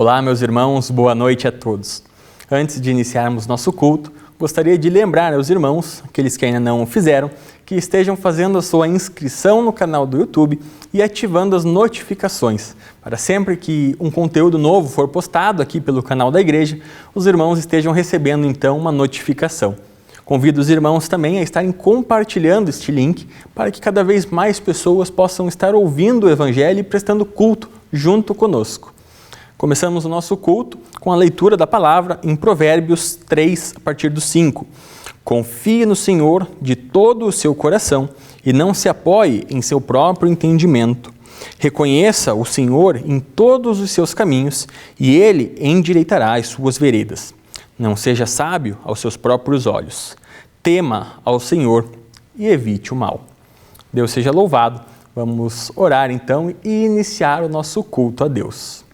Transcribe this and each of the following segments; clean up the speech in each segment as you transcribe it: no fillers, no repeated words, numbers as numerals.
Olá, meus irmãos, boa noite a todos. Antes de iniciarmos nosso culto, gostaria de lembrar aos irmãos, aqueles que ainda não o fizeram, que estejam fazendo a sua inscrição no canal do YouTube e ativando as notificações, para sempre que um conteúdo novo for postado aqui pelo canal da igreja, os irmãos estejam recebendo então uma notificação. Convido os irmãos também a estarem compartilhando este link para que cada vez mais pessoas possam estar ouvindo o Evangelho e prestando culto junto conosco. Começamos o nosso culto com a leitura da palavra em Provérbios 3, a partir do 5. Confie no Senhor de todo o seu coração e não se apoie em seu próprio entendimento. Reconheça o Senhor em todos os seus caminhos e Ele endireitará as suas veredas. Não seja sábio aos seus próprios olhos. Tema ao Senhor e evite o mal. Deus seja louvado. Vamos orar então e iniciar o nosso culto a Deus.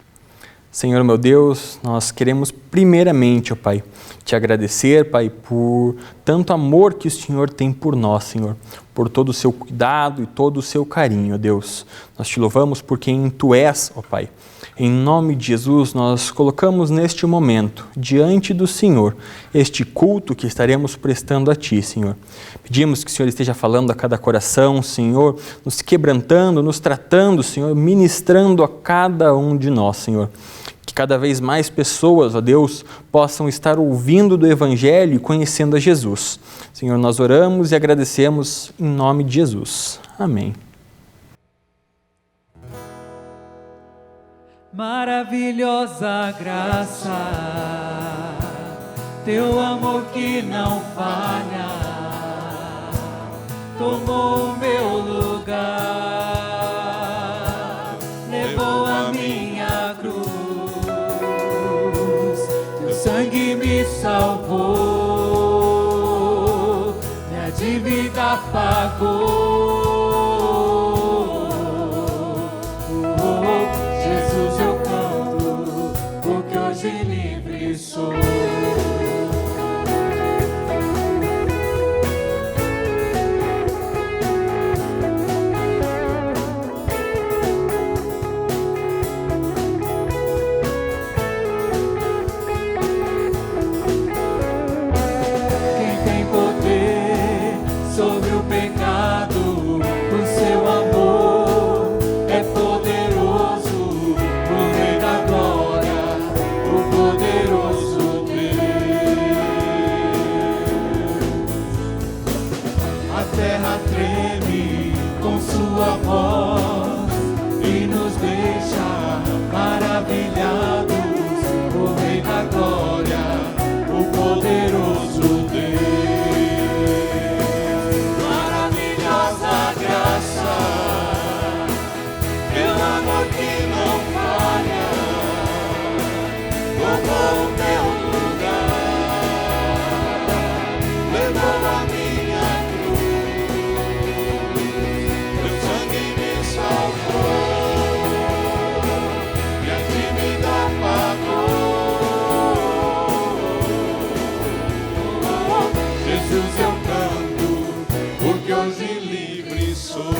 Senhor meu Deus, nós queremos primeiramente, ó Pai, te agradecer, Pai, por tanto amor que o Senhor tem por nós, Senhor, por todo o seu cuidado e todo o seu carinho, ó Deus. Nós te louvamos por quem Tu és, ó Pai. Em nome de Jesus, nós colocamos neste momento, diante do Senhor, este culto que estaremos prestando a Ti, Senhor. Pedimos que o Senhor esteja falando a cada coração, Senhor, nos quebrantando, nos tratando, Senhor, ministrando a cada um de nós, Senhor. Que cada vez mais pessoas, ó Deus, possam estar ouvindo do Evangelho e conhecendo a Jesus. Senhor, nós oramos e agradecemos em nome de Jesus. Amém. Maravilhosa graça, teu amor que não falha, tomou o meu lugar, levou a minha cruz, teu sangue me salvou, minha dívida pagou. Livre sou. Quem tem poder sobre o pecado, o seu amor é poderoso, o Rei da glória, o poderoso Deus. A terra treme com sua voz e nos deixa maravilhados. O Rei da glória, o poderoso Deus. Maravilhosa graça, teu amor que não falha, tomou o meu lugar, levou a minha cruz, teu sangue me salvou, minha dívida pagou. Jesus, eu canto, porque hoje livre sou.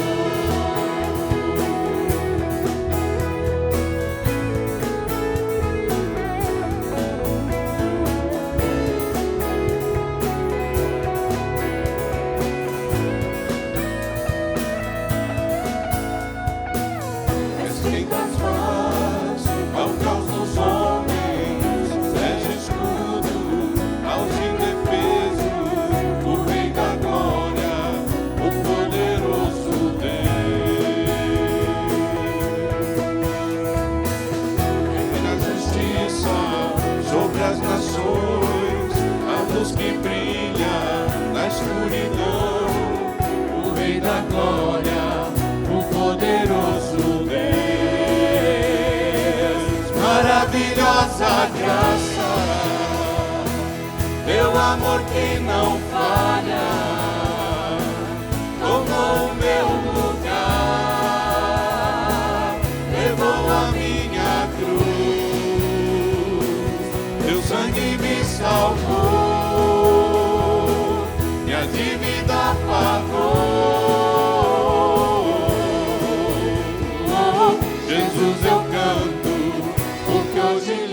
Que brilha na escuridão, o Rei da glória, o poderoso Deus. Maravilhosa graça, teu amor que não falha, tomou o meu lugar, levou a minha cruz, teu sangue me salvou, minha dívida pagou. Jesus, eu canto, porque hoje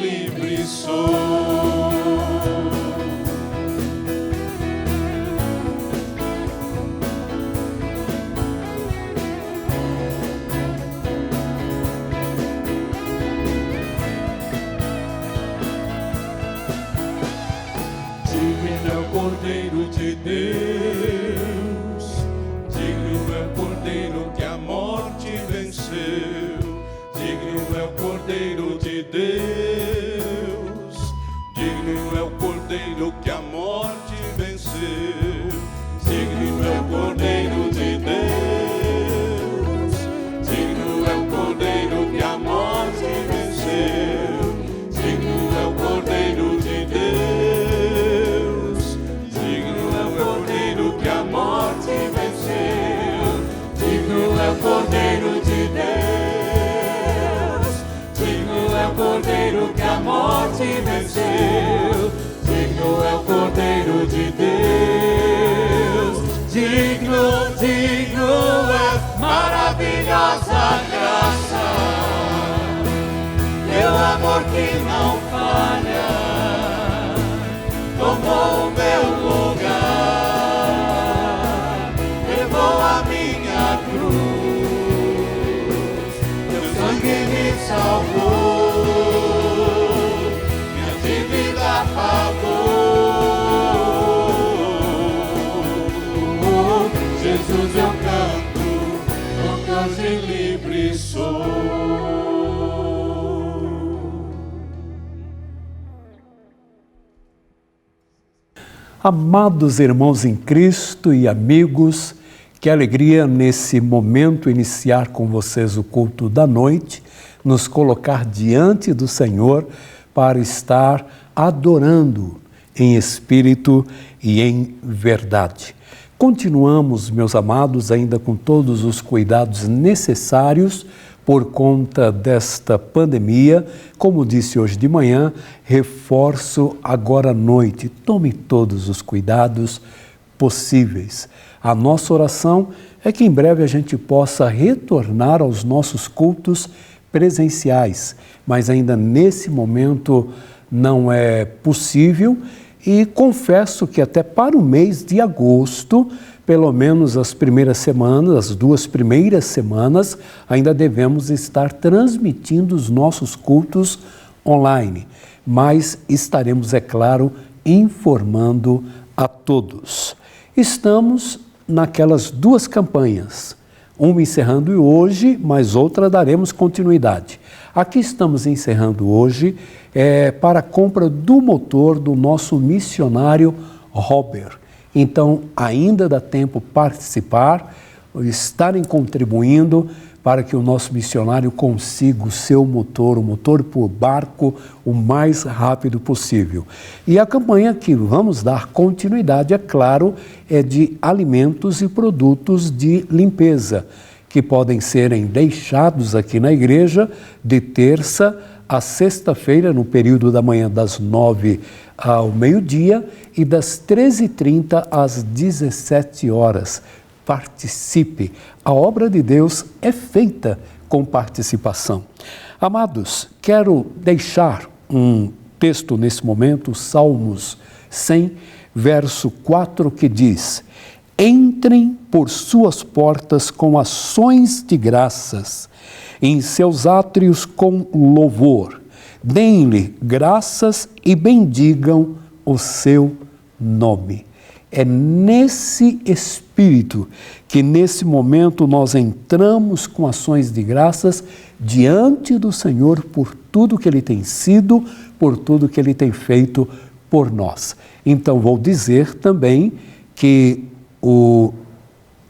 morte venceu. Digno é o Cordeiro de Deus. Digno, digno é maravilhosa graça. Teu amor que não falha tomou o meu lugar, levou a minha cruz. Teu sangue me salvou, minha dívida pagou. Jesus eu canto, porque hoje livre sou. Amados irmãos em Cristo e amigos, que alegria nesse momento iniciar com vocês o culto da noite, nos colocar diante do Senhor para estar adorando em espírito e em verdade. Continuamos, meus amados, ainda com todos os cuidados necessários por conta desta pandemia. Como disse hoje de manhã, reforço agora à noite. Tome todos os cuidados possíveis. A nossa oração é que em breve a gente possa retornar aos nossos cultos presenciais, mas ainda nesse momento não é possível e confesso que até para o mês de agosto, pelo menos as primeiras semanas, as 2 primeiras semanas, ainda devemos estar transmitindo os nossos cultos online, mas estaremos, é claro, informando a todos. Estamos naquelas 2 campanhas, uma encerrando hoje, mas outra daremos continuidade. Aqui estamos encerrando hoje para a compra do motor do nosso missionário Robert. Então, ainda dá tempo participar, estarem contribuindo para que o nosso missionário consiga o seu motor, o motor por barco, o mais rápido possível. E a campanha que vamos dar continuidade, é claro, é de alimentos e produtos de limpeza, que podem serem deixados aqui na igreja de terça a sexta-feira, no período da manhã das 9 ao meio-dia e das 13h30 às 17 horas. Participe. A obra de Deus é feita com participação. Amados, quero deixar um texto nesse momento, Salmos 100, verso 4, que diz: entrem por suas portas com ações de graças, em seus átrios com louvor. Deem-lhe graças e bendigam o seu nome. É nesse espírito que nesse momento nós entramos com ações de graças diante do Senhor por tudo que Ele tem sido, por tudo que Ele tem feito por nós. Então vou dizer também que o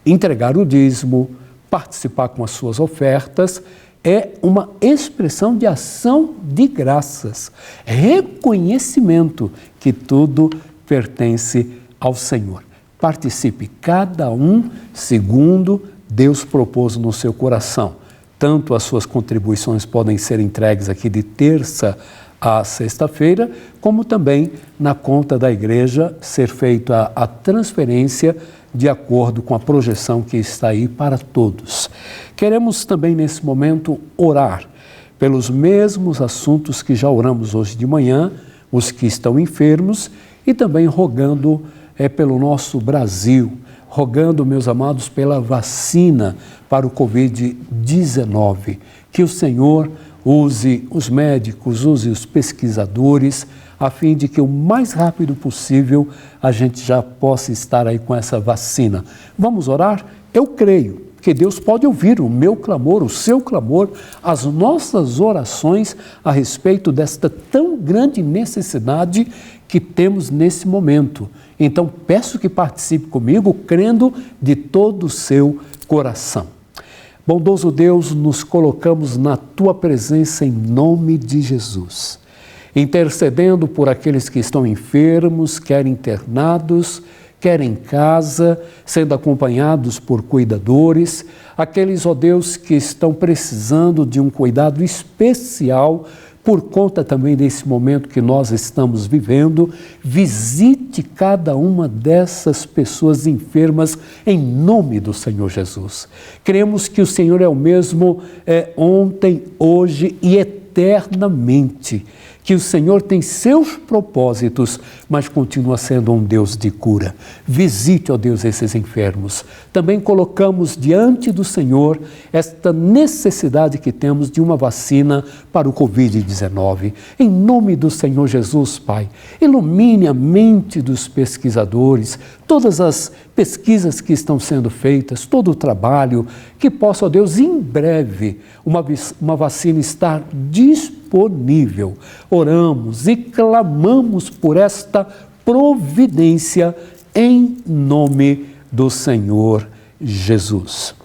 entregar o dízimo, participar com as suas ofertas, é uma expressão de ação de graças, reconhecimento que tudo pertence ao Senhor. Participe, cada um segundo Deus propôs no seu coração. Tanto as suas contribuições podem ser entregues aqui de terça a sexta-feira, como também na conta da igreja ser feita a transferência de acordo com a projeção que está aí para todos. Queremos também nesse momento orar pelos mesmos assuntos que já oramos hoje de manhã, os que estão enfermos, e também rogando pelo nosso Brasil, rogando, meus amados, pela vacina para o Covid-19, que o Senhor use os médicos, use os pesquisadores, a fim de que o mais rápido possível a gente já possa estar aí com essa vacina. Vamos orar? Eu creio que Deus pode ouvir o meu clamor, o seu clamor, as nossas orações a respeito desta tão grande necessidade que temos nesse momento. Então, peço que participe comigo, crendo de todo o seu coração. Bondoso Deus, nos colocamos na Tua presença em nome de Jesus, intercedendo por aqueles que estão enfermos, quer internados, quer em casa, sendo acompanhados por cuidadores, aqueles, ó Deus, que estão precisando de um cuidado especial por conta também desse momento que nós estamos vivendo, visite cada uma dessas pessoas enfermas em nome do Senhor Jesus. Cremos que o Senhor é o mesmo ontem, hoje e eternamente, que o Senhor tem seus propósitos, mas continua sendo um Deus de cura. Visite, ó Deus, esses enfermos. Também colocamos diante do Senhor esta necessidade que temos de uma vacina para o Covid-19. Em nome do Senhor Jesus, Pai, ilumine a mente dos pesquisadores, todas as pesquisas que estão sendo feitas, todo o trabalho, que possa, ó Deus, em breve, uma vacina estar disponível. Oramos e clamamos por esta providência em nome do Senhor Jesus.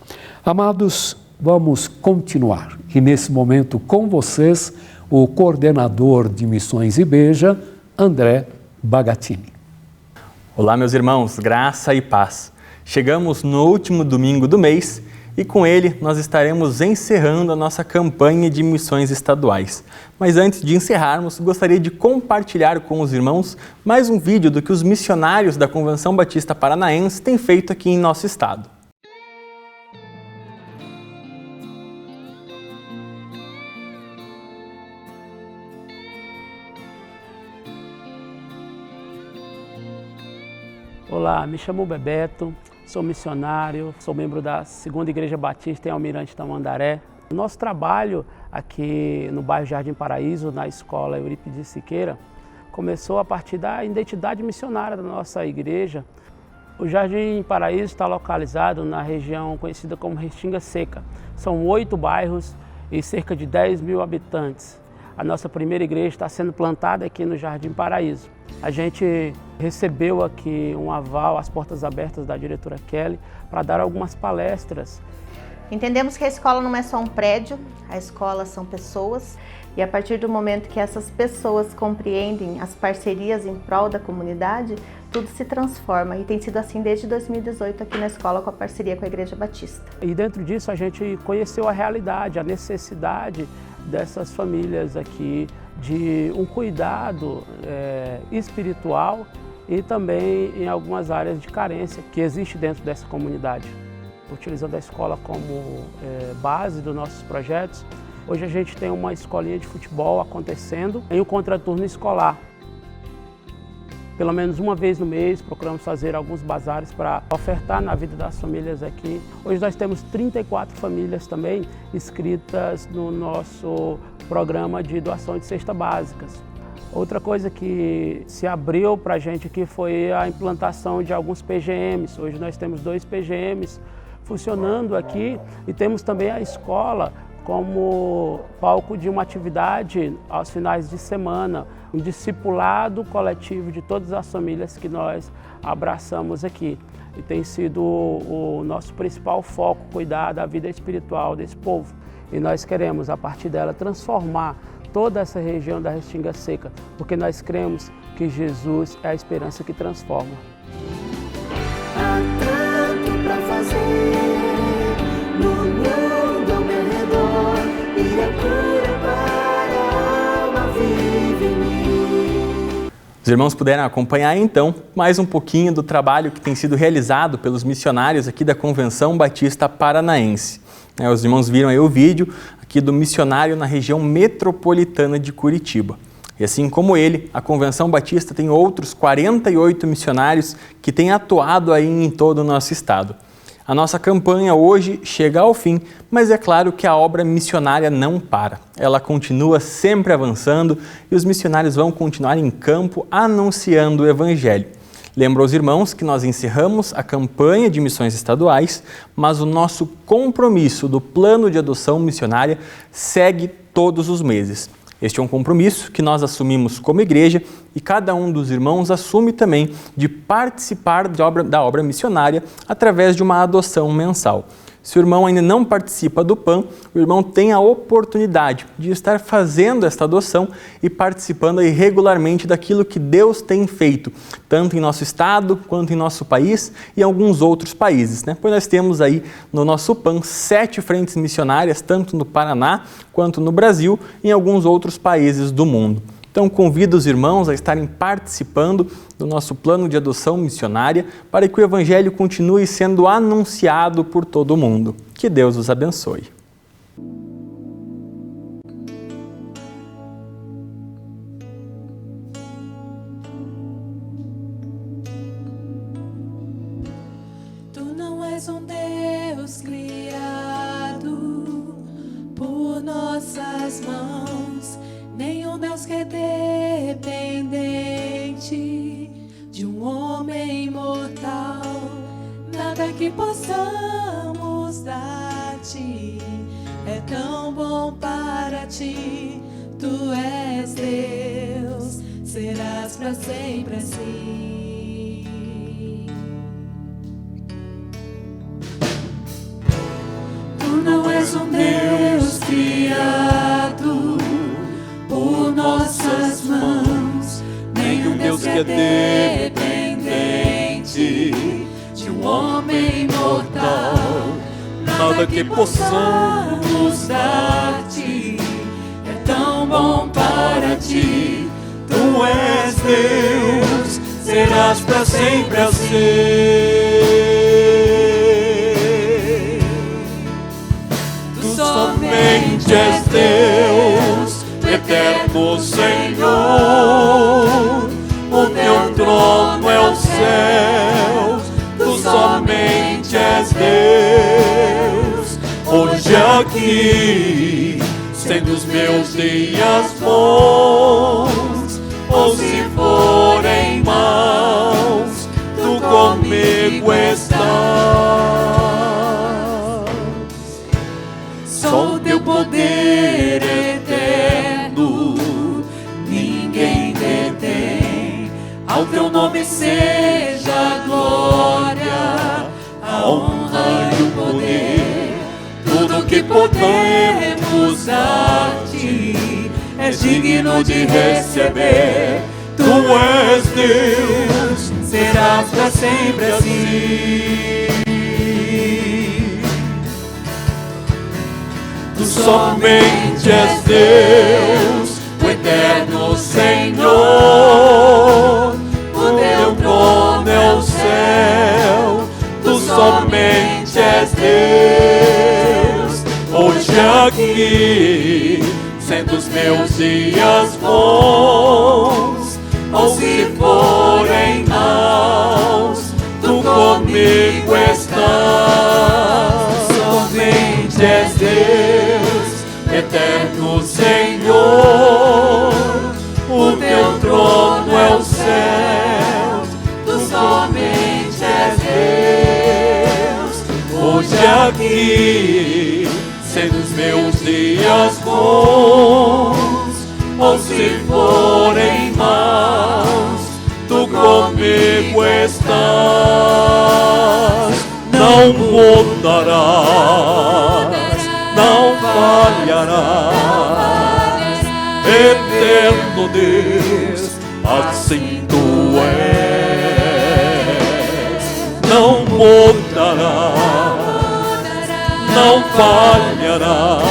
Amados, vamos continuar. E nesse momento com vocês, o coordenador de Missões IBEJA, André Bagatini. Olá, meus irmãos, graça e paz. Chegamos no último domingo do mês e com ele nós estaremos encerrando a nossa campanha de missões estaduais. Mas antes de encerrarmos, gostaria de compartilhar com os irmãos mais um vídeo do que os missionários da Convenção Batista Paranaense têm feito aqui em nosso estado. Olá, me chamo Bebeto, sou missionário, sou membro da 2ª Igreja Batista em Almirante Tamandaré. O nosso trabalho aqui no bairro Jardim Paraíso, na escola Eurípides Siqueira, começou a partir da identidade missionária da nossa igreja. O Jardim Paraíso está localizado na região conhecida como Restinga Seca. São 8 bairros e cerca de 10 mil habitantes. A nossa primeira igreja está sendo plantada aqui no Jardim Paraíso. A gente recebeu aqui um aval, as portas abertas da diretora Kelly, para dar algumas palestras. Entendemos que a escola não é só um prédio, a escola são pessoas, e a partir do momento que essas pessoas compreendem as parcerias em prol da comunidade, tudo se transforma, e tem sido assim desde 2018 aqui na escola com a parceria com a Igreja Batista. E dentro disso a gente conheceu a realidade, a necessidade dessas famílias aqui, de um cuidado espiritual e também em algumas áreas de carência que existe dentro dessa comunidade. Utilizando a escola como base dos nossos projetos, hoje a gente tem uma escolinha de futebol acontecendo em um contraturno escolar. Pelo menos uma vez no mês, procuramos fazer alguns bazares para ofertar na vida das famílias aqui. Hoje nós temos 34 famílias também inscritas no nosso programa de doação de cestas básicas. Outra coisa que se abriu para a gente aqui foi a implantação de alguns PGMs. Hoje nós temos 2 PGMs funcionando aqui e temos também a escola como palco de uma atividade aos finais de semana, um discipulado coletivo de todas as famílias que nós abraçamos aqui. E tem sido o nosso principal foco, cuidar da vida espiritual desse povo. E nós queremos, a partir dela, transformar toda essa região da Restinga Seca, porque nós cremos que Jesus é a esperança que transforma. Há tanto pra fazer no mundo ao meu redor, e a cura para a alma vive em mim. Os irmãos puderam acompanhar então mais um pouquinho do trabalho que tem sido realizado pelos missionários aqui da Convenção Batista Paranaense. Os irmãos viram aí o vídeo aqui do missionário na região metropolitana de Curitiba. E assim como ele, a Convenção Batista tem outros 48 missionários que têm atuado aí em todo o nosso estado. A nossa campanha hoje chega ao fim, mas é claro que a obra missionária não para. Ela continua sempre avançando e os missionários vão continuar em campo anunciando o Evangelho. Lembro aos irmãos que nós encerramos a campanha de missões estaduais, mas o nosso compromisso do plano de adoção missionária segue todos os meses. Este é um compromisso que nós assumimos como igreja e cada um dos irmãos assume também de participar da obra missionária através de uma adoção mensal. Se o irmão ainda não participa do PAN, o irmão tem a oportunidade de estar fazendo esta adoção e participando aí regularmente daquilo que Deus tem feito, tanto em nosso estado, quanto em nosso país e em alguns outros países, né? Pois nós temos aí no nosso PAN 7 frentes missionárias, tanto no Paraná, quanto no Brasil e em alguns outros países do mundo. Então, convido os irmãos a estarem participando do nosso plano de adoção missionária para que o Evangelho continue sendo anunciado por todo o mundo. Que Deus os abençoe. Tu não és um Deus criado por nossas mãos, nem um Deus que é dependente de um homem mortal. Nada que possamos dar-te é tão bom para ti. Tu és Deus, serás para sempre assim. Tu não és um Deus criado por nossas mãos, nem um Deus que é dependente de um homem mortal. Nada que possamos dar-te é tão bom para ti. Tu és Deus, serás para sempre assim. Tu somente és Deus, eterno Senhor, o teu trono é o céu, tu somente és Deus. Hoje aqui, sendo os meus dias bons, ou se forem maus, tu comigo estás. Só o teu poder eterno ninguém detém. Ao teu nome seja a glória, a honra e o poder. Tudo que podemos dar-te és digno de receber. Tu és Deus, serás para sempre assim. Tu somente és Deus, o eterno Senhor, o teu trono é o céu, tu somente és Deus. Hoje aqui, sendo os meus dias bons, ou se forem maus, tu comigo estás. Somente és Deus, eterno Senhor, o teu trono é o céu, tu somente és Deus. Hoje aqui, sendo os meus dias bons, ou se forem maus, tu comigo estás. Não mudarás, não falharás, eterno Deus, assim tu és. Não mudarás, não falharás,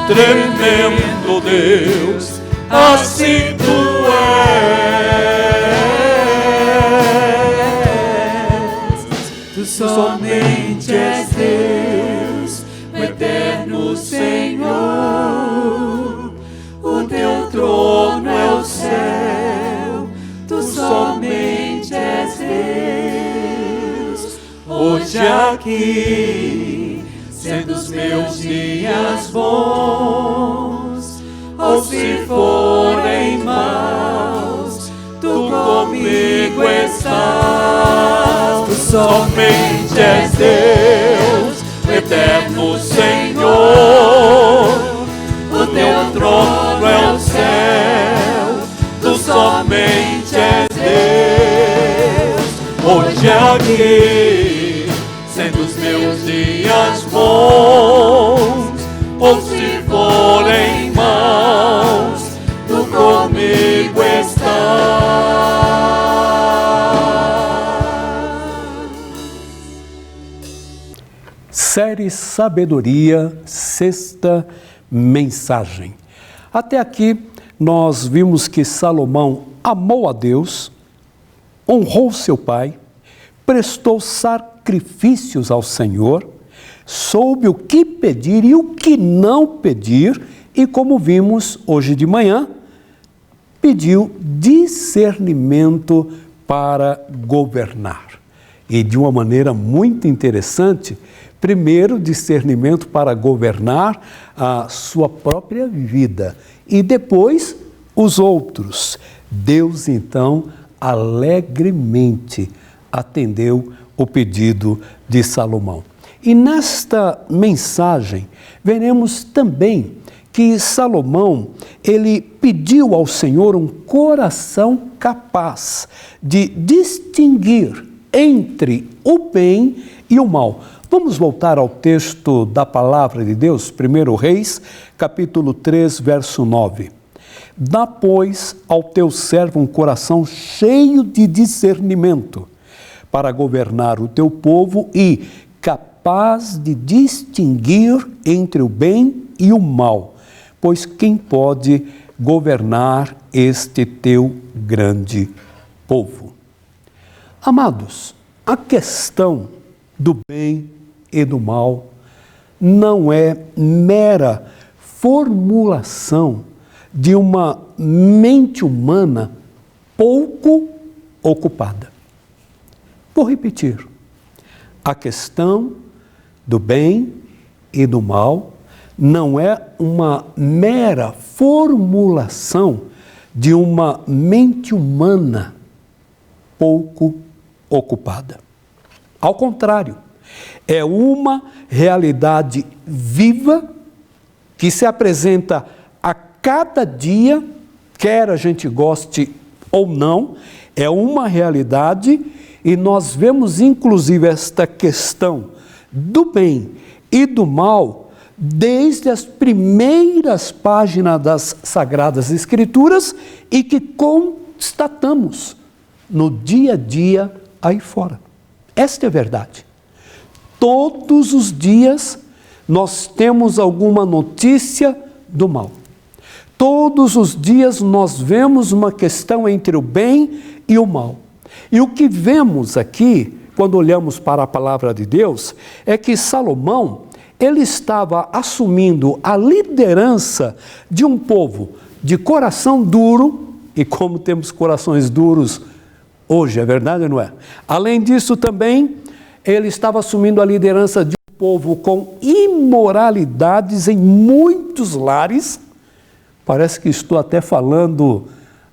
tremendo Deus, assim tu és. Tu somente és Deus, o eterno Senhor, o teu trono é o céu, tu somente és Deus. Hoje aqui, sendo os meus dias bons, ou se forem maus, tu comigo estás. Tu somente és Deus, eterno Senhor, o teu trono é o céu, tu somente és Deus. Hoje aqui, sendo os meus dias bons, ou se forem maus, tu comigo estás. Série Sabedoria, sexta mensagem. Até aqui nós vimos que Salomão amou a Deus, honrou seu pai, prestou sacrifícios ao Senhor, soube o que pedir e o que não pedir, e como vimos hoje de manhã, pediu discernimento para governar. E de uma maneira muito interessante, primeiro discernimento para governar a sua própria vida e depois os outros. Deus então alegremente atendeu o pedido de Salomão. E nesta mensagem veremos também que Salomão, ele pediu ao Senhor um coração capaz de distinguir entre o bem e o mal. Vamos voltar ao texto da palavra de Deus, 1 Reis, capítulo 3, verso 9. Dá, pois, ao teu servo um coração cheio de discernimento, para governar o teu povo e capaz de distinguir entre o bem e o mal, pois quem pode governar este teu grande povo? Amados, a questão do bem e do mal não é mera formulação de uma mente humana pouco ocupada. Vou repetir. A questão do bem e do mal não é uma mera formulação de uma mente humana pouco ocupada. Ao contrário, é uma realidade viva que se apresenta a cada dia, quer a gente goste ou não, é uma realidade e nós vemos inclusive esta questão do bem e do mal desde as primeiras páginas das Sagradas Escrituras e que constatamos no dia a dia aí fora. Esta é a verdade. Todos os dias nós temos alguma notícia do mal. Todos os dias nós vemos uma questão entre o bem e o mal. E o que vemos aqui, quando olhamos para a palavra de Deus, é que Salomão, ele estava assumindo a liderança de um povo de coração duro, e como temos corações duros hoje, é verdade ou não é? Além disso também, ele estava assumindo a liderança de um povo com imoralidades em muitos lares. Parece que estou até falando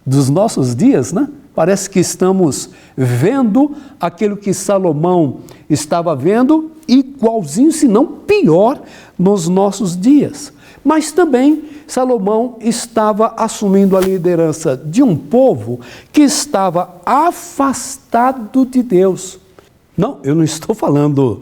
dos nossos dias, né? Parece que estamos vendo aquilo que Salomão estava vendo, igualzinho, se não pior, nos nossos dias. Mas também Salomão estava assumindo a liderança de um povo que estava afastado de Deus. Não, eu não estou falando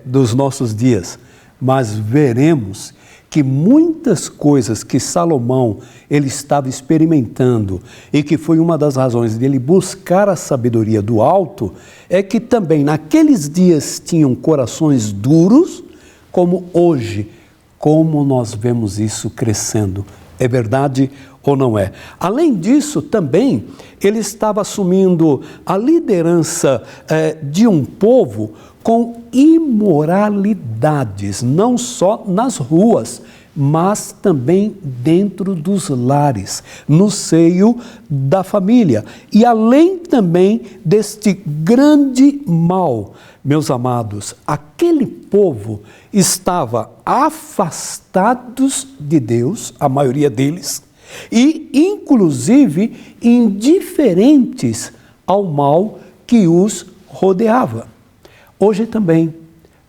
dos nossos dias, mas veremos que muitas coisas que Salomão ele estava experimentando e que foi uma das razões dele buscar a sabedoria do alto, é que também naqueles dias tinham corações duros, como hoje, como nós vemos isso crescendo. É verdade ou não é? Além disso, também, ele estava assumindo a liderança de um povo com imoralidades, não só nas ruas, mas também dentro dos lares, no seio da família. E além também deste grande mal, meus amados, aquele povo estava afastados de Deus, a maioria deles, e inclusive indiferentes ao mal que os rodeava. Hoje também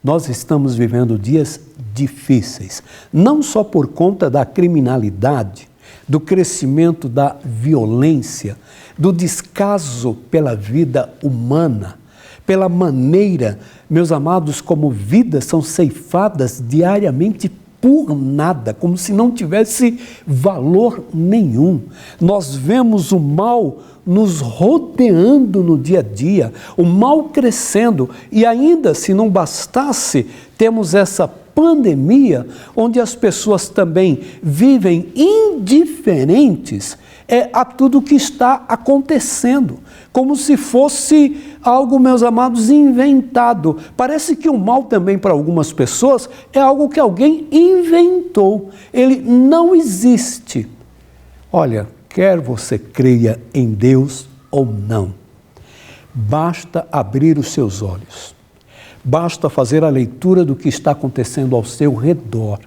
nós estamos vivendo dias difíceis, não só por conta da criminalidade, do crescimento da violência, do descaso pela vida humana, pela maneira, meus amados, como vidas são ceifadas diariamente por nada, como se não tivesse valor nenhum. Nós vemos o mal nos rodeando no dia a dia, o mal crescendo, e ainda, se não bastasse, temos essa pandemia, onde as pessoas também vivem indiferentes a tudo que está acontecendo, como se fosse algo, meus amados, inventado. Parece que o mal também para algumas pessoas é algo que alguém inventou, ele não existe. Olha, quer você creia em Deus ou não, basta abrir os seus olhos. Basta fazer a leitura do que está acontecendo ao seu redor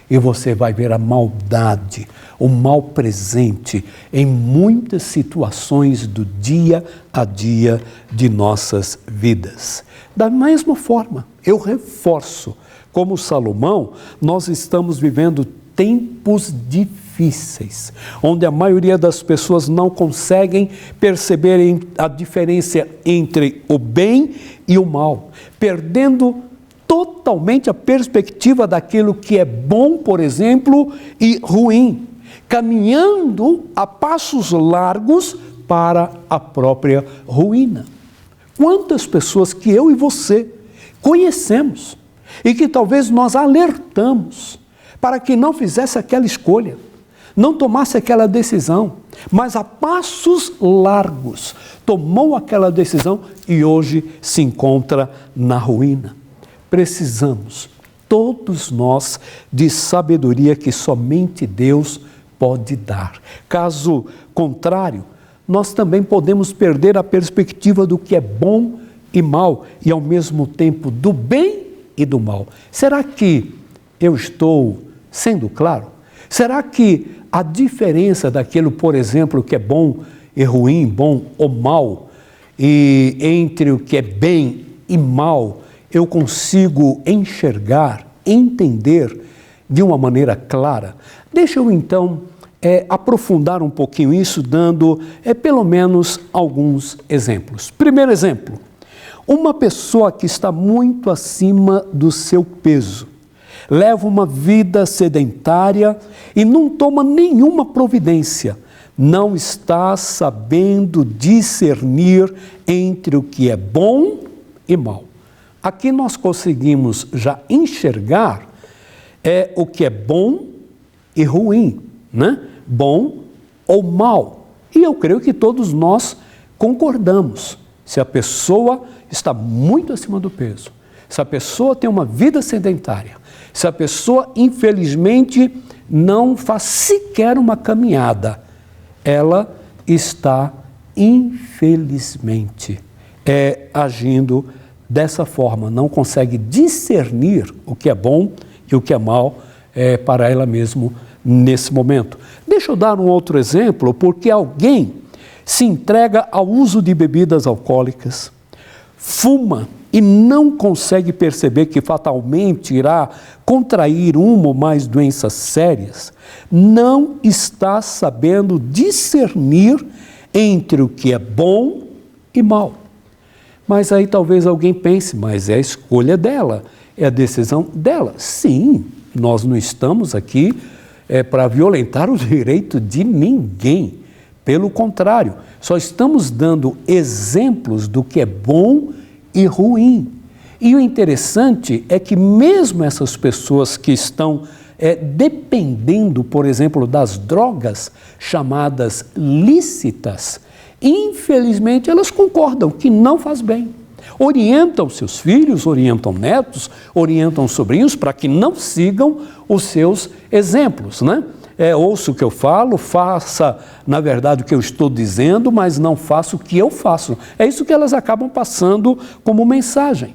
e você vai ver a maldade, o mal presente em muitas situações do dia a dia de nossas vidas. Da mesma forma, eu reforço, como Salomão, nós estamos vivendo tempos difíceis, onde a maioria das pessoas não conseguem perceber a diferença entre o bem e o mal, perdendo totalmente a perspectiva daquilo que é bom, por exemplo, e ruim, caminhando a passos largos para a própria ruína. Quantas pessoas que eu e você conhecemos e que talvez nós alertamos para que não fizesse aquela escolha, não tomasse aquela decisão, mas a passos largos tomou aquela decisão e hoje se encontra na ruína. Precisamos, todos nós, de sabedoria que somente Deus pode dar. Caso contrário, nós também podemos perder a perspectiva do que é bom e mal, e ao mesmo tempo do bem e do mal. Será que eu estou sendo claro? Será que a diferença daquilo, por exemplo, que é bom e ruim, bom ou mal, e entre o que é bem e mal, eu consigo enxergar, entender de uma maneira clara? Deixa eu então aprofundar um pouquinho isso, dando pelo menos alguns exemplos. Primeiro exemplo, uma pessoa que está muito acima do seu peso, leva uma vida sedentária e não toma nenhuma providência, não está sabendo discernir entre o que é bom e mal. Aqui nós conseguimos já enxergar o que é bom e ruim, né? Bom ou mal. E eu creio que todos nós concordamos. Se a pessoa está muito acima do peso, se a pessoa tem uma vida sedentária, se a pessoa, infelizmente, não faz sequer uma caminhada, ela está, infelizmente, agindo dessa forma, não consegue discernir o que é bom e o que é mal para ela mesma nesse momento. Deixa eu dar um outro exemplo, porque alguém se entrega ao uso de bebidas alcoólicas, fuma e não consegue perceber que fatalmente irá contrair uma ou mais doenças sérias, não está sabendo discernir entre o que é bom e mal. Mas aí talvez alguém pense, mas é a escolha dela, é a decisão dela. Sim, nós não estamos aqui para violentar o direito de ninguém. Pelo contrário, só estamos dando exemplos do que é bom e ruim. E o interessante é que mesmo essas pessoas que estão dependendo, por exemplo, das drogas chamadas lícitas, infelizmente elas concordam que não faz bem. Orientam seus filhos, orientam netos, orientam sobrinhos para que não sigam os seus exemplos, né? Ouça o que eu falo, faça, na verdade, o que eu estou dizendo, mas não faça o que eu faço. É isso que elas acabam passando como mensagem.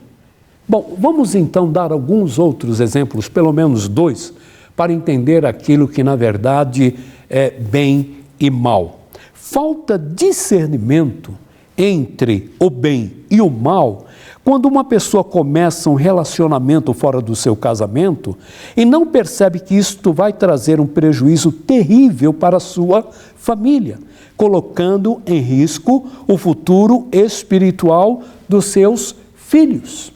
Bom, vamos então dar alguns outros exemplos, pelo menos 2, para entender aquilo que, na verdade, é bem e mal. Falta discernimento entre o bem e o mal Quando uma pessoa começa um relacionamento fora do seu casamento e não percebe que isto vai trazer um prejuízo terrível para a sua família, colocando em risco o futuro espiritual dos seus filhos.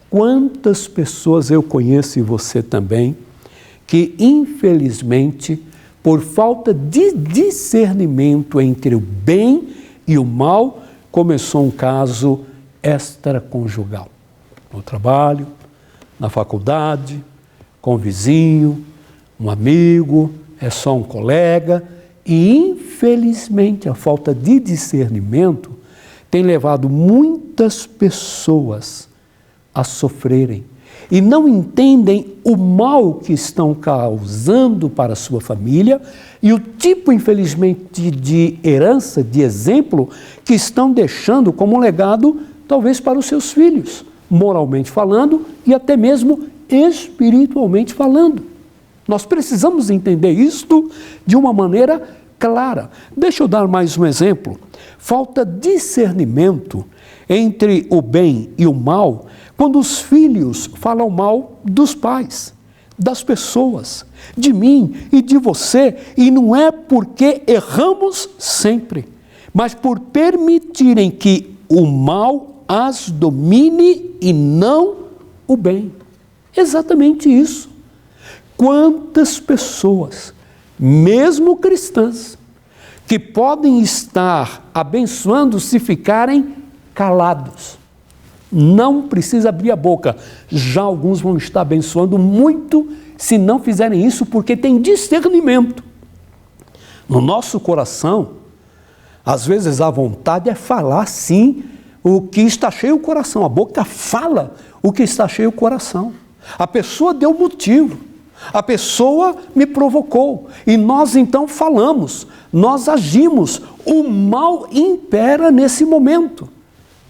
Quantas pessoas eu conheço e você também, que infelizmente, por falta de discernimento entre o bem e o mal, começou um caso extraconjugal. No trabalho, na faculdade, com o vizinho, um amigo, é só um colega. E, infelizmente, a falta de discernimento tem levado muitas pessoas a sofrerem e não entendem o mal que estão causando para a sua família e o tipo, infelizmente, de herança, de exemplo, que estão deixando como legado, talvez para os seus filhos, moralmente falando e até mesmo espiritualmente falando. Nós precisamos entender isto de uma maneira clara. Deixa eu dar mais um exemplo. Falta discernimento entre o bem e o mal quando os filhos falam mal dos pais, das pessoas, de mim e de você, e não é porque erramos sempre, mas por permitirem que o mal as domine e não o bem. Exatamente isso. Quantas pessoas, mesmo cristãs, que podem estar abençoando se ficarem calados. Não precisa abrir a boca. Já alguns vão estar abençoando muito se não fizerem isso, porque tem discernimento. No nosso coração, às vezes a vontade é falar sim o que está cheio o coração. A boca fala o que está cheio o coração. A pessoa deu motivo. A pessoa me provocou e nós então falamos, nós agimos, o mal impera nesse momento.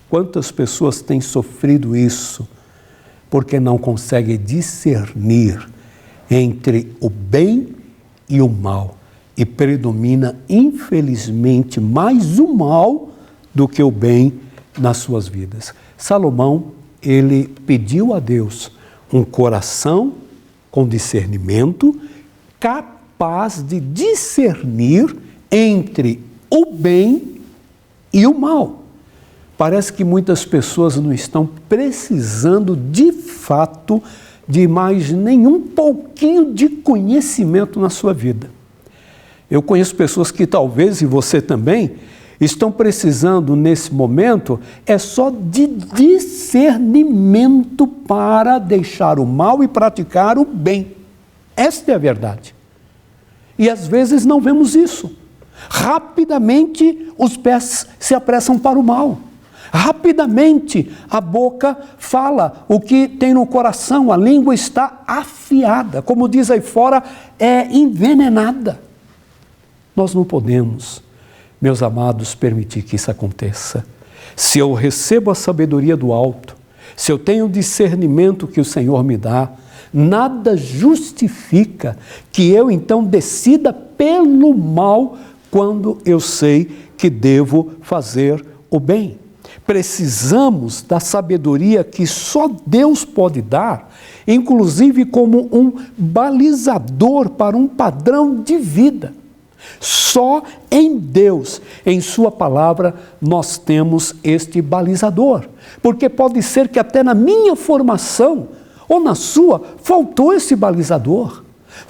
Quantas pessoas têm sofrido isso porque não conseguem discernir entre o bem e o mal e predomina, infelizmente, mais o mal do que o bem nas suas vidas. Salomão, ele pediu a Deus um coração com discernimento, capaz de discernir entre o bem e o mal. Parece que muitas pessoas não estão precisando, de fato, de mais nenhum pouquinho de conhecimento na sua vida. Eu conheço pessoas que talvez, e você também, estão precisando nesse momento, é só de discernimento para deixar o mal e praticar o bem. Esta é a verdade. E às vezes não vemos isso. Rapidamente os pés se apressam para o mal. Rapidamente a boca fala o que tem no coração, a língua está afiada, como diz aí fora, é envenenada. Nós não podemos, meus amados, permitir que isso aconteça. Se eu recebo a sabedoria do alto, se eu tenho o discernimento que o Senhor me dá, nada justifica que eu então decida pelo mal quando eu sei que devo fazer o bem. Precisamos da sabedoria que só Deus pode dar, inclusive como um balizador para um padrão de vida. Só em Deus, em sua palavra, nós temos este balizador. Porque pode ser que até na minha formação, ou na sua, faltou esse balizador.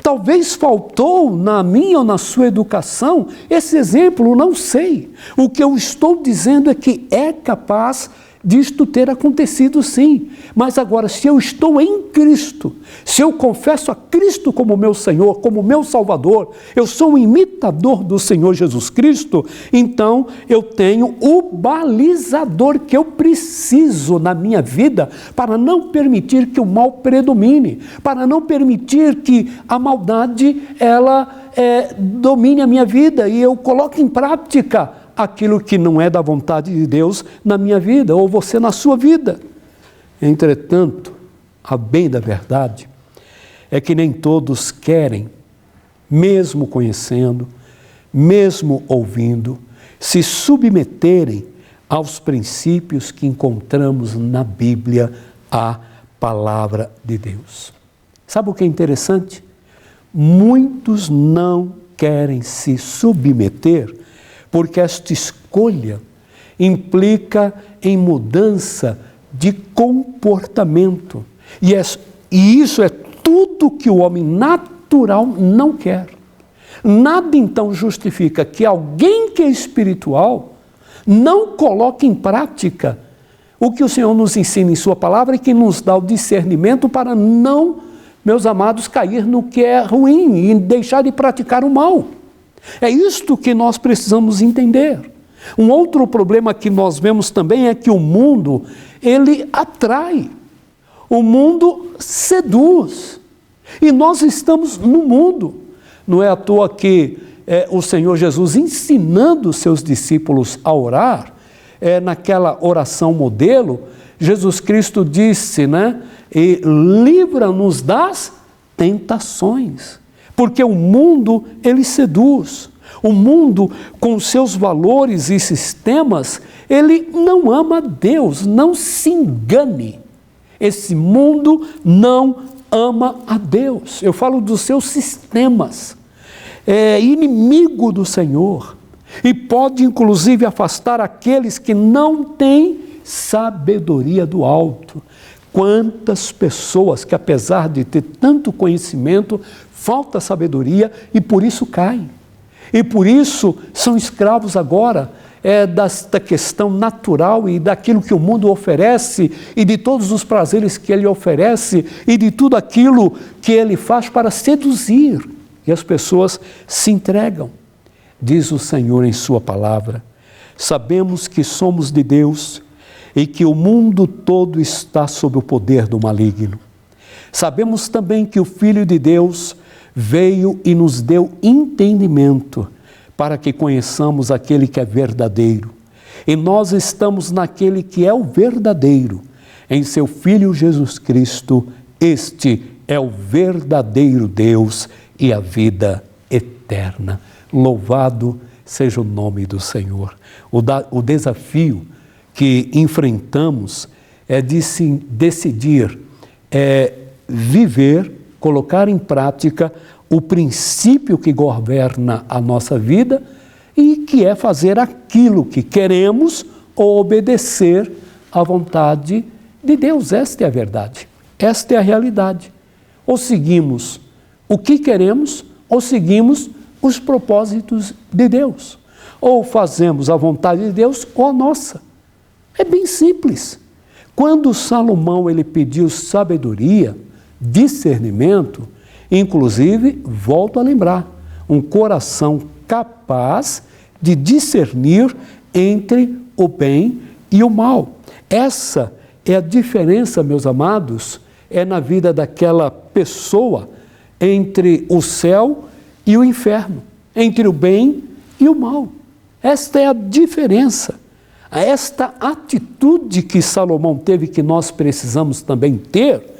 Talvez faltou na minha ou na sua educação esse exemplo, não sei. O que eu estou dizendo é que é capaz disto ter acontecido sim. Mas agora, se eu estou em Cristo, se eu confesso a Cristo como meu Senhor, como meu Salvador, eu sou um imitador do Senhor Jesus Cristo, então eu tenho o balizador que eu preciso na minha vida para não permitir que o mal predomine, para não permitir que a maldade domine a minha vida e eu coloque em prática aquilo que não é da vontade de Deus na minha vida, ou você na sua vida. Entretanto, a bem da verdade, é que nem todos querem, mesmo conhecendo, mesmo ouvindo, se submeterem aos princípios que encontramos na Bíblia, a palavra de Deus. Sabe o que é interessante? Muitos não querem se submeter porque esta escolha implica em mudança de comportamento. E isso é tudo que o homem natural não quer. Nada então justifica que alguém que é espiritual não coloque em prática o que o Senhor nos ensina em sua palavra e que nos dá o discernimento para não, meus amados, cair no que é ruim e deixar de praticar o mal. É isto que nós precisamos entender. Um outro problema que nós vemos também é que o mundo, ele atrai. O mundo seduz. E nós estamos no mundo. Não é à toa que o Senhor Jesus, ensinando os seus discípulos a orar, naquela oração modelo, Jesus Cristo disse, e livra-nos das tentações. Porque o mundo, ele seduz. O mundo, com seus valores e sistemas, ele não ama Deus, não se engane. Esse mundo não ama a Deus. Eu falo dos seus sistemas. É inimigo do Senhor. E pode, inclusive, afastar aqueles que não têm sabedoria do alto. Quantas pessoas que, apesar de ter tanto conhecimento, falta sabedoria e por isso caem. E por isso são escravos agora desta questão natural e daquilo que o mundo oferece e de todos os prazeres que ele oferece e de tudo aquilo que ele faz para seduzir. E as pessoas se entregam. Diz o Senhor em sua palavra: sabemos que somos de Deus e que o mundo todo está sob o poder do maligno. Sabemos também que o Filho de Deus veio e nos deu entendimento para que conheçamos aquele que é verdadeiro. E nós estamos naquele que é o verdadeiro, em seu Filho Jesus Cristo. Este é o verdadeiro Deus e a vida eterna. Louvado seja o nome do Senhor. O desafio que enfrentamos é de decidir, viver, colocar em prática o princípio que governa a nossa vida e que é fazer aquilo que queremos ou obedecer à vontade de Deus. Esta é a verdade, esta é a realidade. Ou seguimos o que queremos ou seguimos os propósitos de Deus. Ou fazemos a vontade de Deus ou a nossa. É bem simples. Quando Salomão ele pediu sabedoria, discernimento, inclusive, volto a lembrar, um coração capaz de discernir entre o bem e o mal. Essa é a diferença, meus amados, na vida daquela pessoa entre o céu e o inferno, entre o bem e o mal. Esta é a diferença. Esta atitude que Salomão teve, que nós precisamos também ter,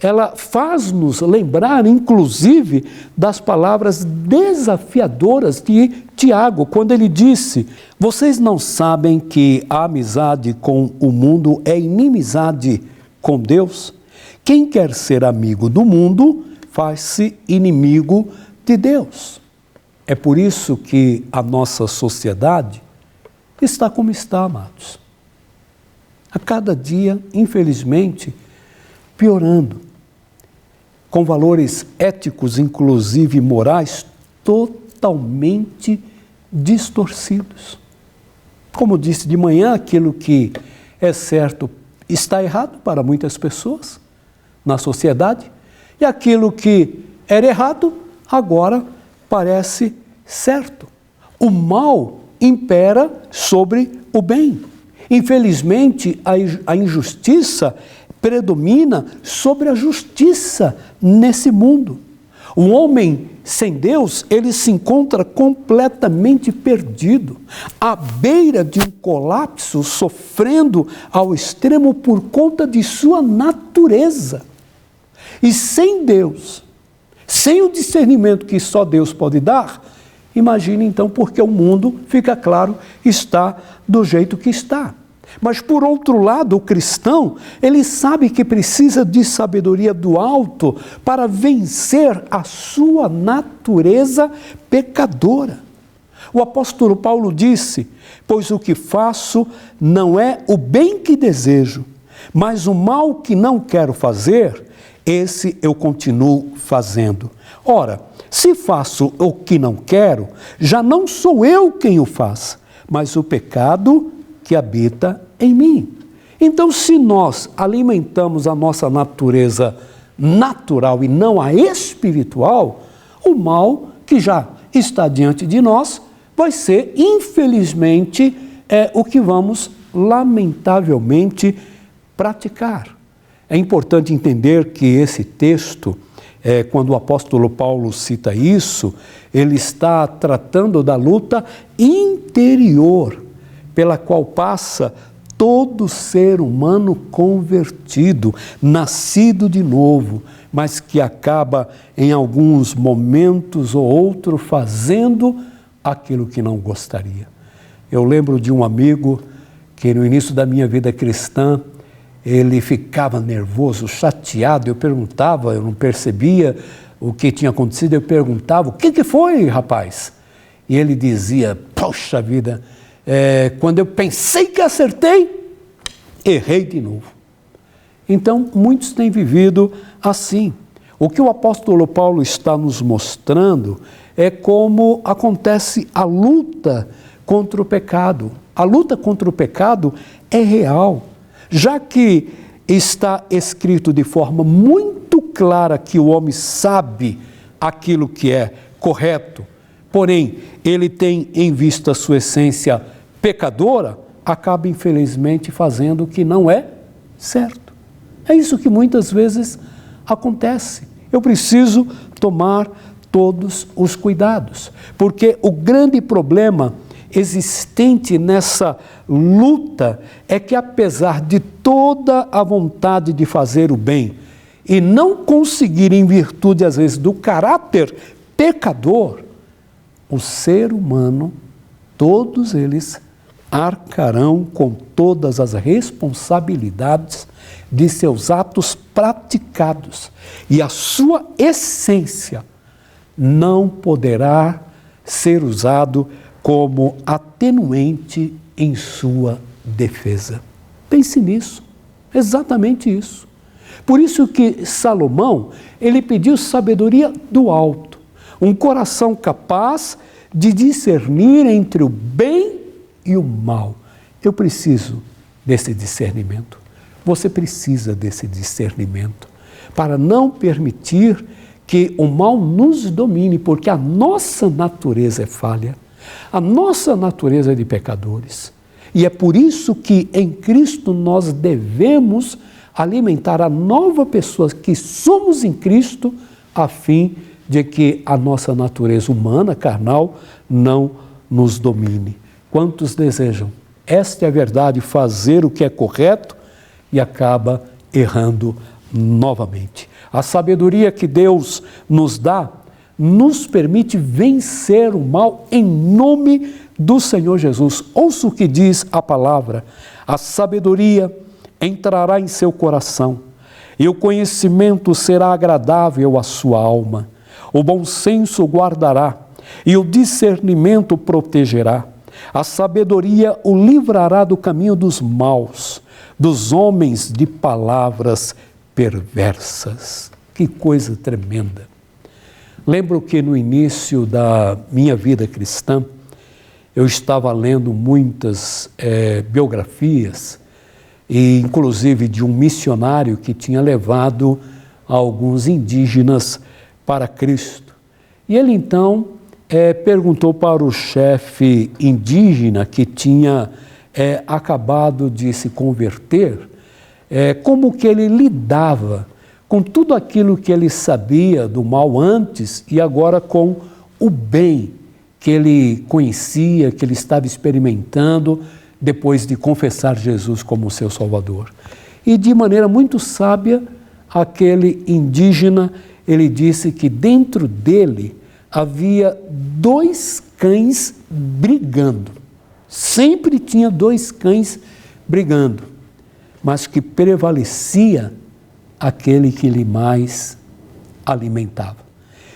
ela faz-nos lembrar, inclusive, das palavras desafiadoras de Tiago, quando ele disse: vocês não sabem que a amizade com o mundo é inimizade com Deus? Quem quer ser amigo do mundo, faz-se inimigo de Deus. É por isso que a nossa sociedade está como está, amados. A cada dia, infelizmente, piorando, com valores éticos, inclusive morais, totalmente distorcidos. Como disse de manhã, aquilo que é certo está errado para muitas pessoas na sociedade, e aquilo que era errado agora parece certo. O mal impera sobre o bem. Infelizmente, a injustiça predomina sobre a justiça nesse mundo. O homem sem Deus, ele se encontra completamente perdido, à beira de um colapso, sofrendo ao extremo por conta de sua natureza. E sem Deus, sem o discernimento que só Deus pode dar, Imagine então porque o mundo, fica claro, está do jeito que está. Mas por outro lado, o cristão, ele sabe que precisa de sabedoria do alto para vencer a sua natureza pecadora. O apóstolo Paulo disse: pois o que faço não é o bem que desejo, mas o mal que não quero fazer, esse eu continuo fazendo. Ora, se faço o que não quero, já não sou eu quem o faz, mas o pecado que habita em mim. Então, se nós alimentamos a nossa natureza natural e não a espiritual, o mal que já está diante de nós vai ser, infelizmente, o que vamos, lamentavelmente, praticar. É importante entender que esse texto, quando o apóstolo Paulo cita isso, ele está tratando da luta interior, pela qual passa todo ser humano convertido, nascido de novo, mas que acaba em alguns momentos ou outro fazendo aquilo que não gostaria. Eu lembro de um amigo que no início da minha vida cristã, ele ficava nervoso, chateado, eu perguntava, eu não percebia o que tinha acontecido, eu perguntava: o que foi, rapaz? E ele dizia: poxa vida, quando eu pensei que acertei, errei de novo. Então, muitos têm vivido assim. O que o apóstolo Paulo está nos mostrando é como acontece a luta contra o pecado. A luta contra o pecado é real, já que está escrito de forma muito clara que o homem sabe aquilo que é correto, porém, ele tem em vista a sua essência pecadora, acaba infelizmente fazendo o que não é certo. É isso que muitas vezes acontece. Eu preciso tomar todos os cuidados, porque o grande problema existente nessa luta é que, apesar de toda a vontade de fazer o bem e não conseguir, em virtude às vezes do caráter pecador, o ser humano, todos eles arcarão com todas as responsabilidades de seus atos praticados, e a sua essência não poderá ser usado como atenuante em sua defesa. Pense nisso, exatamente isso. Por isso que Salomão, ele pediu sabedoria do alto, um coração capaz de discernir entre o bem e o mal. Eu preciso desse discernimento. Você precisa desse discernimento para não permitir que o mal nos domine, porque a nossa natureza é falha, a nossa natureza é de pecadores. E é por isso que em Cristo nós devemos alimentar a nova pessoa que somos em Cristo, a fim de que a nossa natureza humana, carnal, não nos domine. Quantos desejam? Esta é a verdade, fazer o que é correto e acaba errando novamente. A sabedoria que Deus nos dá nos permite vencer o mal em nome do Senhor Jesus. Ouça o que diz a palavra: a sabedoria entrará em seu coração e o conhecimento será agradável à sua alma. O bom senso guardará e o discernimento protegerá. A sabedoria o livrará do caminho dos maus, dos homens de palavras perversas. Que coisa tremenda! Lembro que no início da minha vida cristã, eu estava lendo muitas biografias, e inclusive de um missionário que tinha levado alguns indígenas para Cristo. E ele então perguntou para o chefe indígena que tinha acabado de se converter, como que ele lidava com tudo aquilo que ele sabia do mal antes e agora com o bem que ele conhecia, que ele estava experimentando depois de confessar Jesus como seu Salvador. E de maneira muito sábia, aquele indígena, ele disse que dentro dele havia 2 cães brigando. Sempre tinha 2 cães brigando, mas que prevalecia aquele que lhe mais alimentava.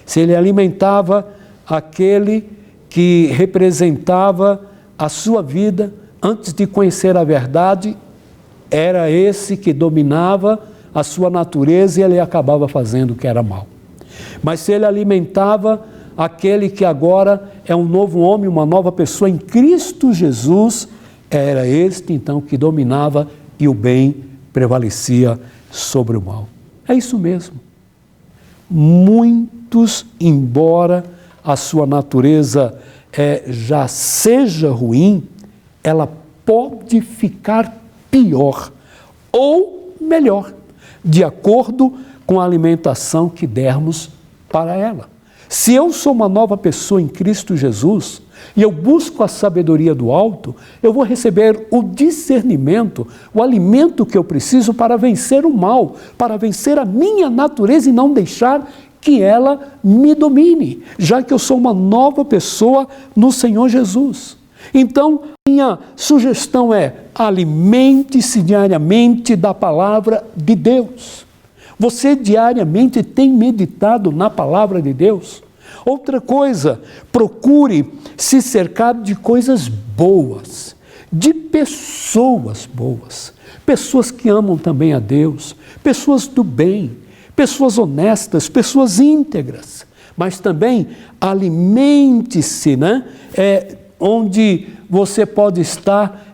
Se ele alimentava aquele que representava a sua vida antes de conhecer a verdade, era esse que dominava a sua natureza e ele acabava fazendo o que era mal. Mas se ele alimentava aquele que agora é um novo homem, uma nova pessoa em Cristo Jesus, era este então que dominava e o bem prevalecia sobre o mal. É isso mesmo. Muitos, embora a sua natureza já seja ruim, ela pode ficar pior ou melhor, de acordo com a alimentação que dermos para ela. Se eu sou uma nova pessoa em Cristo Jesus e eu busco a sabedoria do alto, eu vou receber o discernimento, o alimento que eu preciso para vencer o mal, para vencer a minha natureza e não deixar que ela me domine, já que eu sou uma nova pessoa no Senhor Jesus. Então, minha sugestão é: alimente-se diariamente da palavra de Deus. Você diariamente tem meditado na palavra de Deus? Outra coisa, procure se cercar de coisas boas, de pessoas boas, pessoas que amam também a Deus, pessoas do bem, pessoas honestas, pessoas íntegras. Mas também alimente-se, onde você pode estar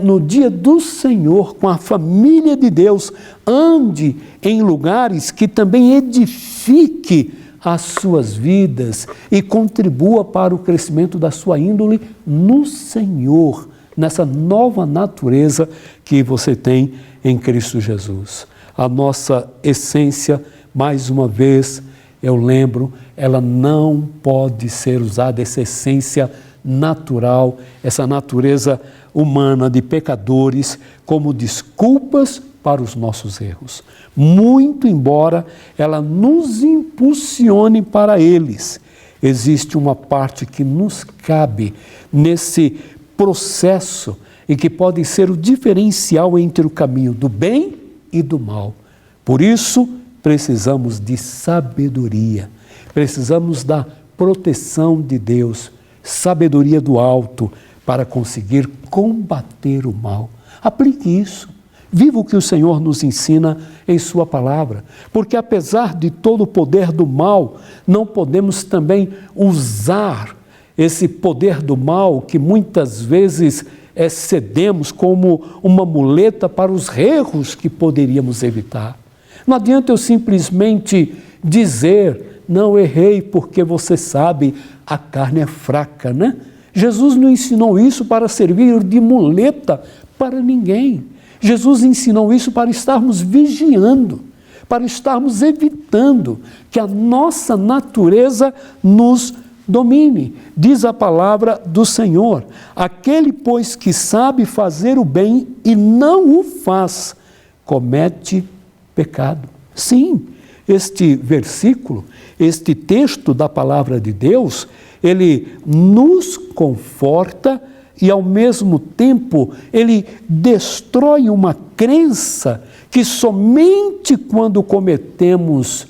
no dia do Senhor, com a família de Deus. Ande em lugares que também edifique as suas vidas e contribua para o crescimento da sua índole no Senhor, nessa nova natureza que você tem em Cristo Jesus. A nossa essência, mais uma vez, eu lembro, ela não pode ser usada, essa essência natural, essa natureza humana de pecadores, como desculpas para os nossos erros. Muito embora ela nos impulsione para eles, existe uma parte que nos cabe nesse processo e que pode ser o diferencial entre o caminho do bem e do mal. Por isso, precisamos de sabedoria, precisamos da proteção de Deus, sabedoria do alto para conseguir combater o mal. Aplique isso. Viva o que o Senhor nos ensina em sua palavra, porque apesar de todo o poder do mal, não podemos também usar esse poder do mal que muitas vezes cedemos como uma muleta para os erros que poderíamos evitar. Não adianta eu simplesmente dizer: não, errei porque você sabe, a carne é fraca, né? Jesus não ensinou isso para servir de muleta para ninguém. Jesus ensinou isso para estarmos vigiando, para estarmos evitando que a nossa natureza nos domine. Diz a palavra do Senhor: aquele, pois, que sabe fazer o bem e não o faz, comete pecado. Sim, este versículo, este texto da palavra de Deus, ele nos conforta e, ao mesmo tempo, ele destrói uma crença que somente quando cometemos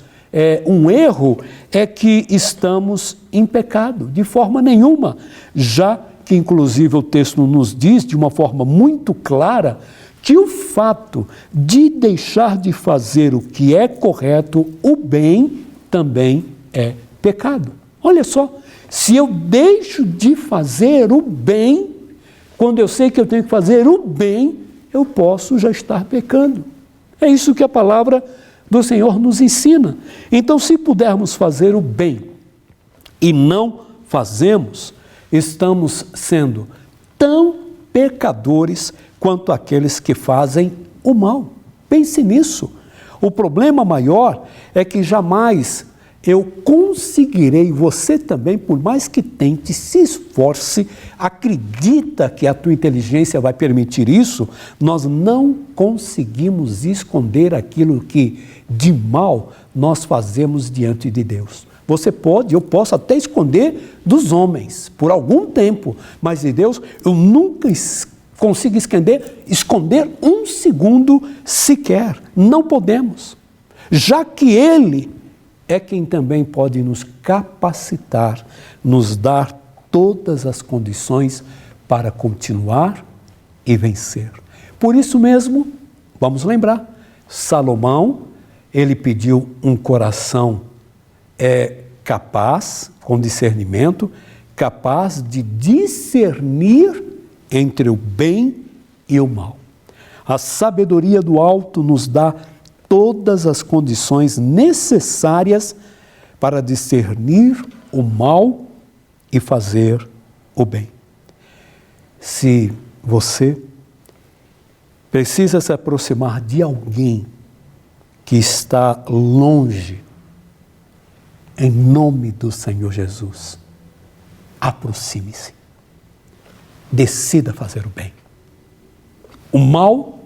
um erro é que estamos em pecado, de forma nenhuma, já que, inclusive, o texto nos diz de uma forma muito clara que o fato de deixar de fazer o que é correto, o bem, também é pecado. Olha só, se eu deixo de fazer o bem, quando eu sei que eu tenho que fazer o bem, eu posso já estar pecando. É isso que a palavra do Senhor nos ensina. Então, se pudermos fazer o bem e não fazemos, estamos sendo tão pecadores quanto aqueles que fazem o mal. Pense nisso. O problema maior é que jamais eu conseguirei, você também, por mais que tente, se esforce, acredita que a tua inteligência vai permitir isso, nós não conseguimos esconder aquilo que de mal nós fazemos diante de Deus. Você pode, eu posso até esconder dos homens por algum tempo, mas de Deus eu nunca consigo esconder um segundo sequer. Não podemos. Já que Ele é quem também pode nos capacitar, nos dar todas as condições para continuar e vencer. Por isso mesmo, vamos lembrar, Salomão, ele pediu um coração capaz, com discernimento, capaz de discernir entre o bem e o mal. A sabedoria do alto nos dá todas as condições necessárias para discernir o mal e fazer o bem. Se você precisa se aproximar de alguém que está longe, em nome do Senhor Jesus, aproxime-se. Decida fazer o bem. O mal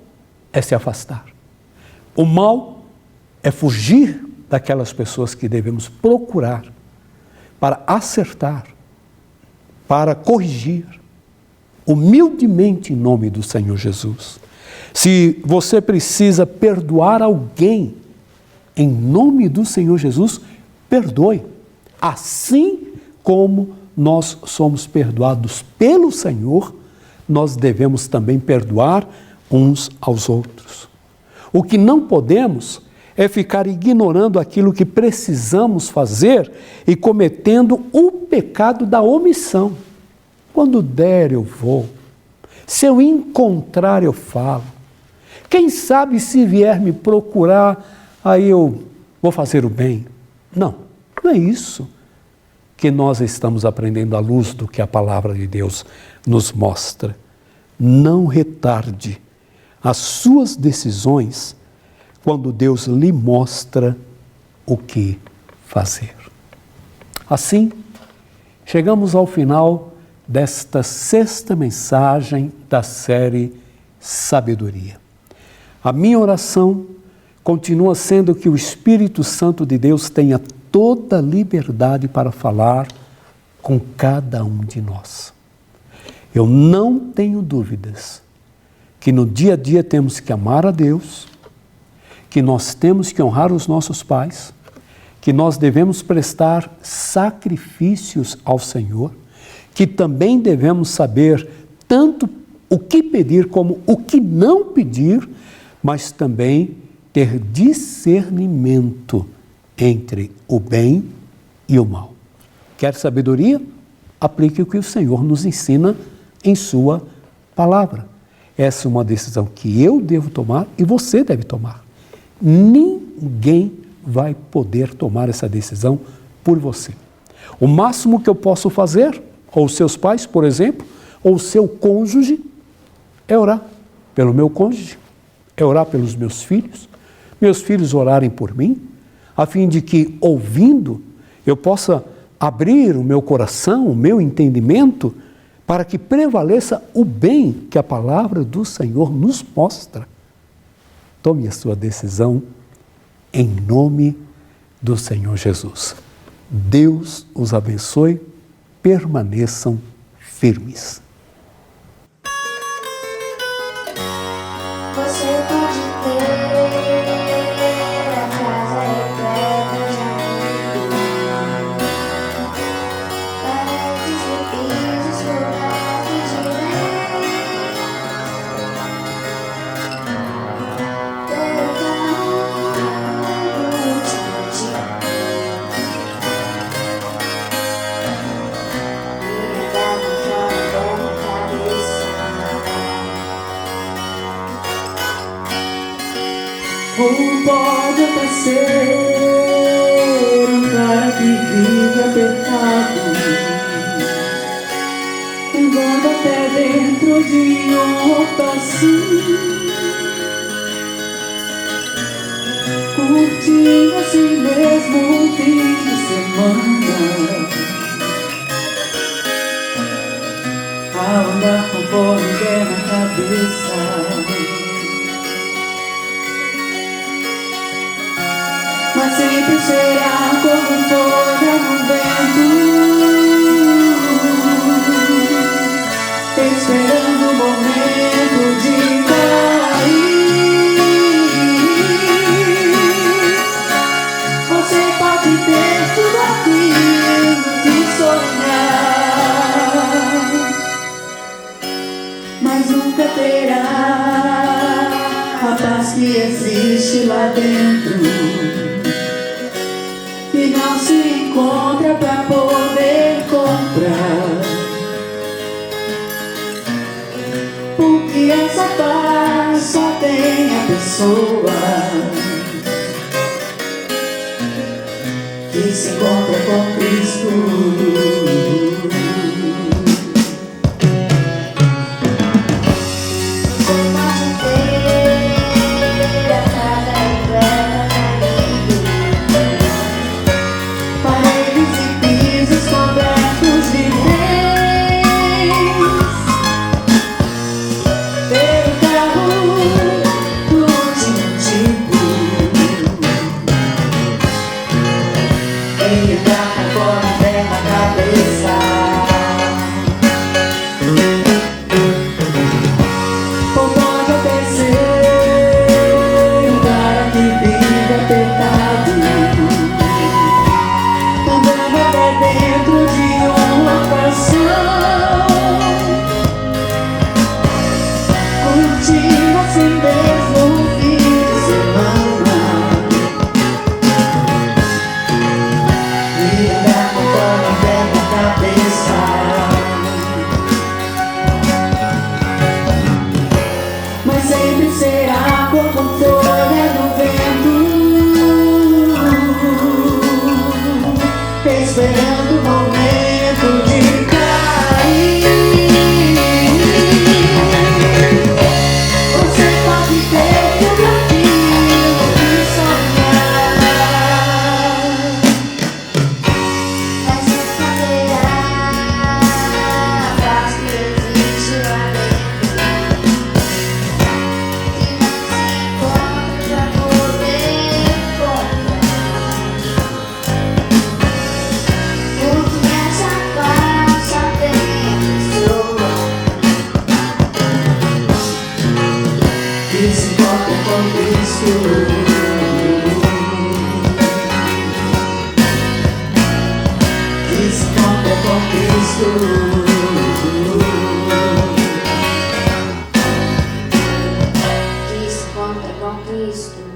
é se afastar. O mal é fugir daquelas pessoas que devemos procurar para acertar, para corrigir, humildemente em nome do Senhor Jesus. Se você precisa perdoar alguém, em nome do Senhor Jesus, perdoe. Assim como nós somos perdoados pelo Senhor, nós devemos também perdoar uns aos outros. O que não podemos é ficar ignorando aquilo que precisamos fazer e cometendo o pecado da omissão. Quando der, eu vou. Se eu encontrar, eu falo. Quem sabe se vier me procurar, aí eu vou fazer o bem. Não é isso que nós estamos aprendendo à luz do que a palavra de Deus nos mostra. Não retarde as suas decisões quando Deus lhe mostra o que fazer. Assim, chegamos ao final desta 6ª mensagem da série Sabedoria. A minha oração continua sendo que o Espírito Santo de Deus tenha toda a liberdade para falar com cada um de nós. Eu não tenho dúvidas que no dia a dia temos que amar a Deus, que nós temos que honrar os nossos pais, que nós devemos prestar sacrifícios ao Senhor, que também devemos saber tanto o que pedir como o que não pedir, mas também ter discernimento entre o bem e o mal. Quer sabedoria? Aplique o que o Senhor nos ensina em sua palavra. Essa é uma decisão que eu devo tomar e você deve tomar. Ninguém vai poder tomar essa decisão por você. O máximo que eu posso fazer, ou seus pais, por exemplo, ou seu cônjuge, é orar pelo meu cônjuge, é orar pelos meus filhos orarem por mim, a fim de que, ouvindo, eu possa abrir o meu coração, o meu entendimento, para que prevaleça o bem que a palavra do Senhor nos mostra. Tome a sua decisão em nome do Senhor Jesus. Deus os abençoe, permaneçam firmes. Você pode ter a casa repleta de amigos, paredes e pisos cobertos de leite. Ter o carro último dia e andar com fora da cabeça. Ou pode até ser um cara que vive apertado, andando até dentro de um rotação, curtindo assim mesmo um fim de semana, a andar conforme der na cabeça. Mas paz que existe lá dentro e não se encontra pra poder comprar. Porque essa paz só tem a pessoa que se encontra com Cristo. Esperando o momento de cair. Você pode ter tudo aquilo que sonhar, Mas encontrará a paz que existe lá dentro e não se encontra pra poder comprar. Porque essa paz só tem a pessoa que se encontra com Cristo. Que se encontra com Cristo. que se encontra com Cristo.